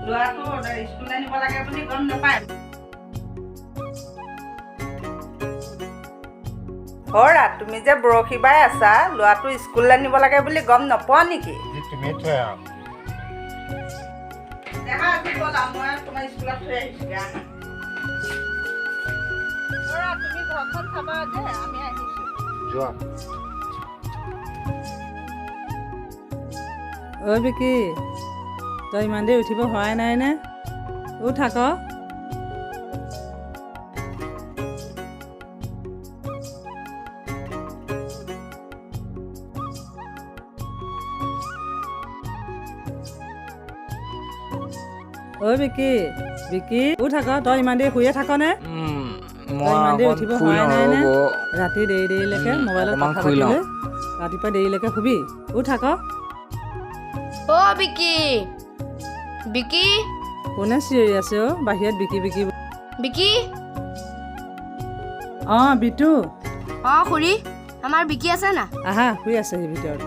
ল'ৰাটো স্কুললৈ নিব লাগে বুলি গম নাপায়। হৰা, তুমি যে বৰশী বাই আছা, ল'ৰাটো স্কুললৈ নিব লাগে বুলি গম নোপোৱা নেকি? তুমি থৈ আহ। দেখা আজি ব'লা, মই তোমাৰ স্কুলত থৈ আহিছোঁগৈ। হৰা, তুমি ঘৰখন চাবা যে আমি আহিছোঁ। যোৱা। অ' বিকি, তই ইমান দেৰি উঠিব হোৱাই নাই নে? উঠ আকৌ। অ' বিকি, বিকি উঠ আকৌ, তই ইমান দেৰি শুইয়ে থাক নে? তই ইমান দেৰি উঠিব হোৱাই নাই নে? ৰাতি দেৰিলৈকে মোবাইলত কথা পাতি লৈ ৰাতিপুৱা দেৰিলৈকে শুবি। উঠ আকৌ। অ' বিকি, বিকি, কোনে চিঞৰি আছে অ' বাহিৰত বিকি বিকি? বিকি। অঁ বিটু, অঁ খুৰী, আমাৰ বিকি আছে না? আহা, শুই আছেহি ভিতৰত।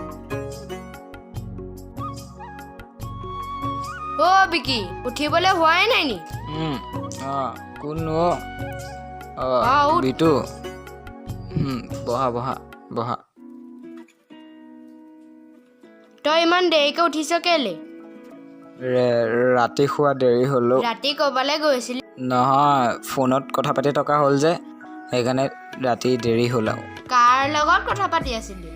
অ' বিকি, উঠিবলৈ হোৱাই নাই নি? কোন উঠ। বিটু, বহা বহা বহা। তই ইমান দেৰিকৈ উঠিছ কেলে? ৰাতি শোৱা দেৰি হ'ল। ৰাতি ক'বালৈ গৈছিলি? নহয়, ফোনত কথা পাতি থকা হ'ল যে, সেইকাৰণে ৰাতি দেৰি হ'ল আৰু। কাৰ লগত কথা পাতি আছিলি?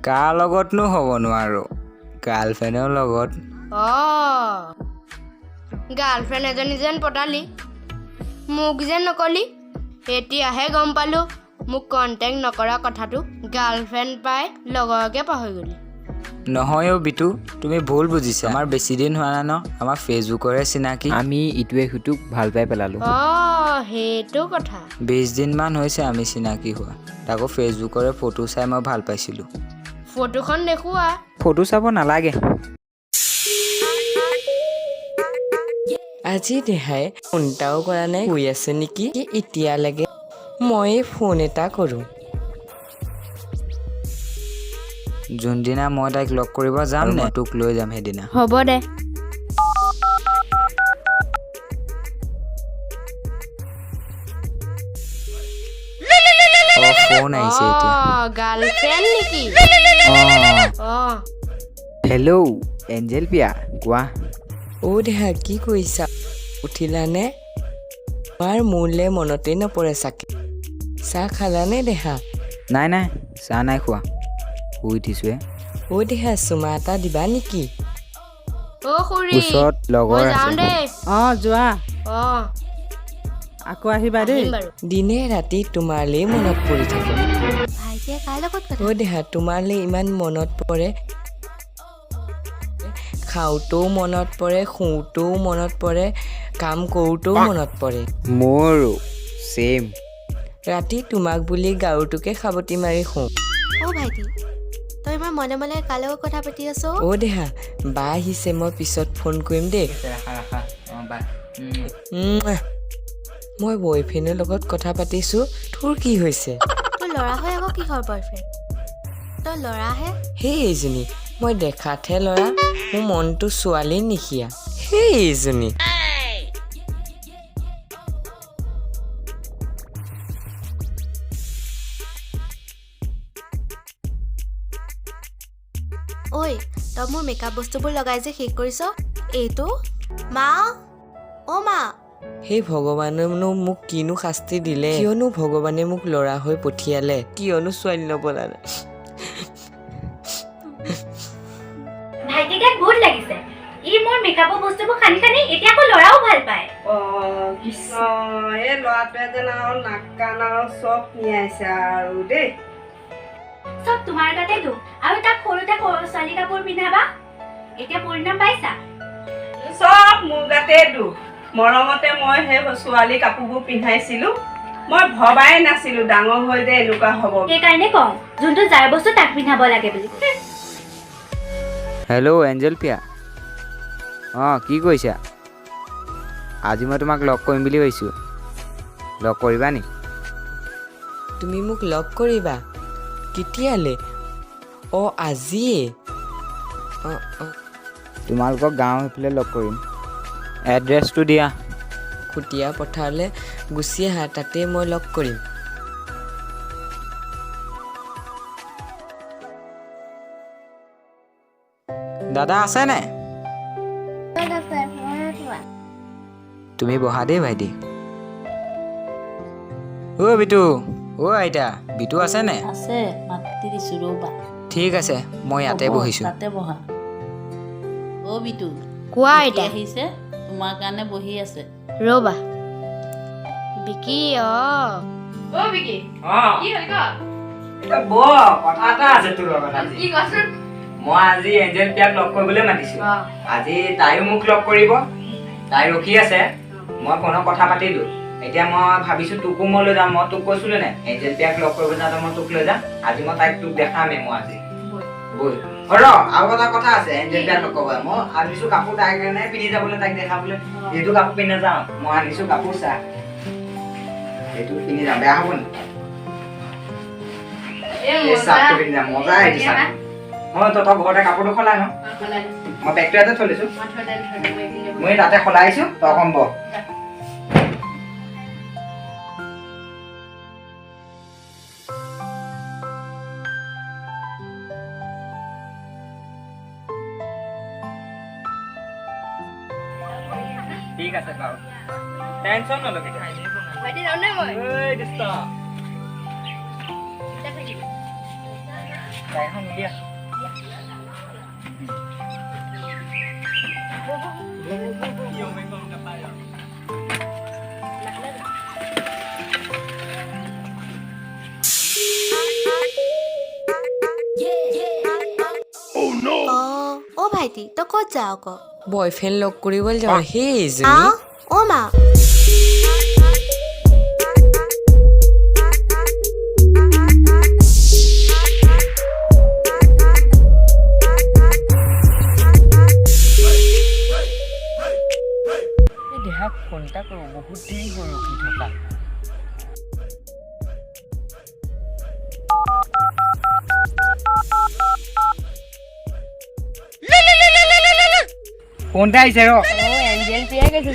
কাৰ লগতনো হ'ব নোৱাৰো, গাৰ্লফ্ৰেণ্ডৰ লগত। অঁ, গাৰ্লফ্ৰেণ্ড এজনী যেন পতালি, মোক যেন নকলি। এতিয়াহে গম পালোঁ মোক কণ্টেক্ট নকৰা কথাটো। গাৰ্লফ্ৰেণ্ড পাই লগৰকে পাহৰি গ'লি। নহয় অ' বিটু, তুমি ভুল বুজিছা। আমাৰ বেছি দিন হোৱা নাই ন, আমাৰ ফেচবুকৰে চিনাকি। আমি ইটোৱে সিটোক ভাল পাই পেলালোঁ। অঁ, সেইটো কথা। 20 দিনমান হৈছে আমি চিনাকি হোৱা। তাকো ফেচবুকৰে ফটো চাই মই ভাল পাইছিলোঁ। ফটোখন দেখুওৱা। ফটো চাব নালাগে। আজি দেহাই ফোন এটাও কৰা নাই, শুই আছে নেকি এতিয়ালৈকে? মই ফোন এটা কৰোঁ। যোনদিনা মই তাইক লগ কৰিব যাম নে তোক লৈ যাম সেইদিনা। হ'ব দে। ফোন আহিছে এতিয়া। অঁ, গাৰ্লফ্ৰেণ্ড নেকি? অঁ। হেল্ল' এঞ্জেল পিয়া, কোৱা। অ' দেহা, কি কৰিছা? উঠিলানে? তোমাৰ মোলৈ মনতেই নপৰে চাগে। চাহ খালানে দেহা? নাই নাই, চাহ নাই খোৱা, শুই উঠিছোৱে। অ' দেহা, চুমা এটা দিবা নেকি? অ' খুৰী, ওচৰত লগৰ মই যাওঁ আছে। দেই। অঁ যোৱা, অঁ, আকৌ আহিবা দেই। আহিম বাৰু। দিনে ৰাতি তোমাৰলৈ মনত পৰি থাকে। ভাইটিয়ে কাৰ লগত কথা? অ' দেহা, তোমাৰলৈ ইমান মনত পৰে, খাওঁতেও মনত পৰে, শুওঁতেও মনত পৰে, কাম কৰোঁতেও মনত পৰে। মোৰো ছেম। ৰাতি তোমাক বুলি গাৰুটোকে সাৱটি মাৰি শুওঁ। অ' ভাইটি, তই ইমান মনে মনে কাৰ লগত কথা পাতি আছ? অ' দেহা, বা আহিছে, মই পিছত ফোন কৰিম দেই। মই বয়ফ্ৰেণ্ডৰ লগত কথা পাতিছোঁ, তোৰ কি হৈছে? তোৰ ল'ৰা হৈ আকৌ কিহৰ বয়ফ্ৰেণ্ড? তই ল'ৰাহে। সেই এইজনী, মই দেখাতহে ল'ৰা, মোৰ মনটো ছোৱালী নিশিয়া। সেই এইজনী। ঐ, তই মোৰ মেকআপ বস্তুবোৰ লগাই যে শেষ কৰিছ, এইটো? মা, অ' মা। সেই ভগৱানেনো মোক কিনো শাস্তি দিলে? কিয়নো ভগৱানে মোক ল'ৰা হৈ পঠিয়ালে? কিয়নো ছোৱালী নবনালে? ভাইটি গাত বহুত লাগিছে। ই মোৰ মেকআপৰ বস্তুবোৰ খানি খানি এতিয়া আকৌ ল'ৰাও ভাল পায়। অঁ কৃষ্ণ, এই ল'ৰাটোৱে যেন আৰু নাক কাণ আৰু চব নিয়াইছে আৰু দেই। চব তোমাৰ গাতে দুখ। আৰু তাক সৰুতে ছোৱালী কাপোৰ পিন্ধাবা, এতিয়া পৰিণাম পাইছা। চব মোৰ গাতে দুখ। মৰমতে মই সেই ছোৱালী কাপোৰবোৰ পিন্ধাইছিলোঁ। মই ভবাই নাছিলোঁ ডাঙৰ হৈ যে এনেকুৱা হ'ব। সেইকাৰণে কওঁ, যোনটো যাৰ বস্তু তাক পিন্ধাব লাগে বুলি। হেল্ল' এঞ্জেল পিয়া। অঁ কি কৰিছা? আজি মই তোমাক লগ কৰিম বুলি ভাবিছোঁ, লগ কৰিবা নি? তুমি মোক লগ কৰিবা? কেতিয়ালৈ? অঁ আজিয়ে? অঁ অঁ, তোমালোকৰ গাঁও সেইফালে লগ কৰিম। এড্ৰেছটো দিয়া। খুটীয়া পথাৰলৈ গুচি আহা, তাতেই মই লগ কৰিম। দাদা আছে নাই? তুমি বহা দেই ভাইটি। অ' বিটু, অ' আইতা, বিটু আছে নাই? আছে, মাতি দিছোঁ ৰ'বা। ঠিক আছে, মই ইয়াতে হ'ব, বহিছোঁ। তাতে বহা। অ' বিটু, কোৱা বিকি আইতা। আহিছে, তোমাৰ কাৰণে বহি আছে। ৰ'বা বিকি বিকি অ' কি হ'ল ক? কথা এটা আছে তোৰ লগত আজি। কি কচোন? মই আজি এঞ্জেল পিয়াক লগ কৰিবলৈ মাতিছোঁ। আজি তাইও মোক লগ কৰিব, তাই ৰখি আছে। মই ফোনত কথা পাতিলোঁ। এতিয়া মই ভাবিছোঁ তোকো মই লৈ যাম। মই তোক কৈছিলোঁ নে এঞ্জেল পিয়াক লগ কৰিব যাওঁতে মই তোক লৈ যাম। আজি মই তাইক তোক দেখামেই মই আজি। ব'ল আৰু এটা কথা আছে। এঞ্জেল পিয়াক লগ কৰিব মই আনিছোঁ কাপোৰ তাইৰ কাৰণে পিন্ধি যাবলৈ, তাইক দেখাবলৈ। এইটো কাপোৰ পিন্ধি নাযাওঁ, মই আনিছোঁ কাপোৰ চা, এইটো পিন্ধি যাম, বেয়া হ'ব নেকি? এই চাৰ্টটো পিন্ধি যাম, মজা আহিছে চাৰ্ট। মই তহঁতৰ ঘৰতে কাপোৰটো সলাই ন, মই বেগটো ইয়াতে থৈ লৈছোঁ। মই তাতে সলাই আহিছোঁ, তই অকণ বহ। ঠিক আছে বাৰু, টেনচন নলবি। অ ভাইটি তই ক'ত যাৱ আকৌ? বয়ফ্ৰেণ্ড লগ কৰিবলৈ যাওঁ। সেই এজনী অ মা দেহাক ফোন এটা কৰোঁ, বহুত দেৰি হৈ ৰখি থকা। কোনটা আহিছে ৰ? এঞ্জেল পিয়াই গৈছে।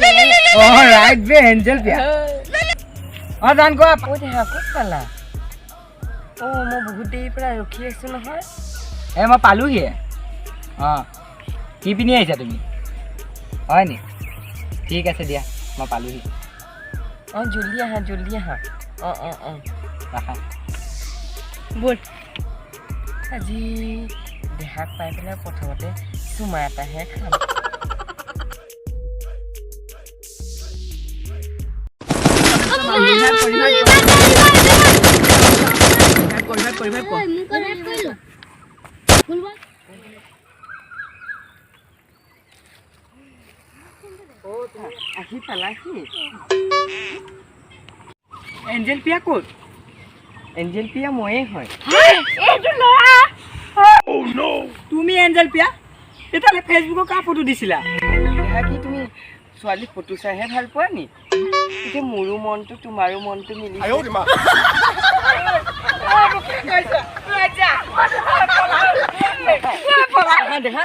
ৰাইট বে, এঞ্জেল পিয়া। জান কোৱা। দেহা ক'ত পালা? মই বহুত দেৰিৰ পৰা ৰখি আছোঁ নহয়। মই পালোহি। কি পিন্ধি আহিছা তুমি? হয় নি? ঠিক আছে দিয়া, মই পালোহি। জল্দি আহা, জল্দি আহা। ৰাখা। ব'ল আজি দেহাক পাই পেলাই প্ৰথমতে চুমা এটাহে খাম। আহি পালাহি। এঞ্জেল পিয়া ক'ত? এঞ্জেল পিয়া ময়ে হয়। তুমি এঞ্জেল পিয়া? তেতিয়াহ'লে ফেচবুকত কাৰ ফটো দিছিলা? দেহা কি তুমি ছোৱালী ফটো চাইহে ভাল পোৱা নি? এতিয়া মোৰো মনটো তোমাৰো মনটো মিলিছে। দেহা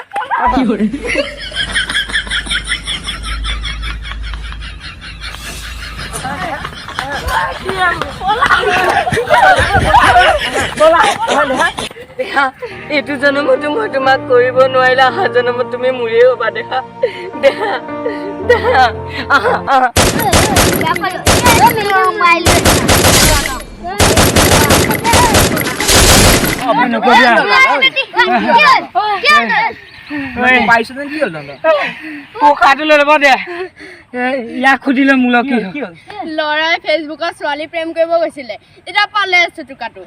দেহা এইটো জনমতো মই তোমাক কৰিব নোৱাৰিলে, অহা জনমত তুমি মোৰেই হ'বা। দেহা দেহা দেহা ইয়াক সুধিলে মোলৈ কি হ'ল? ল'ৰাই ফেচবুকত ছোৱালী প্ৰেম কৰিব গৈছিলে, এতিয়া পালে চুটুকাটো।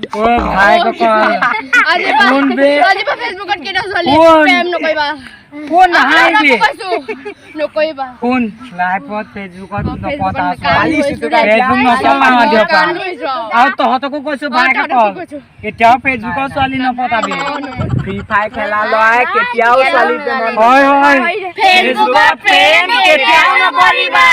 আজি ফেচবুকত কেইটা ছোৱালী প্ৰেম নকৰিবা। নকৰিবা কোন লাইফত ফেচবুকত নপতা আৰু তহঁতকো কৈছো ভাইকে কওঁ, কেতিয়াও ফেচবুকত ছোৱালী নপতাবি। ফ্ৰী ফায়াৰ খেলা ল'ৰাই কেতিয়াও ছোৱালী প্ৰেমত হয় ফেচবুকত প্ৰেম কেতিয়াও নকৰিবা।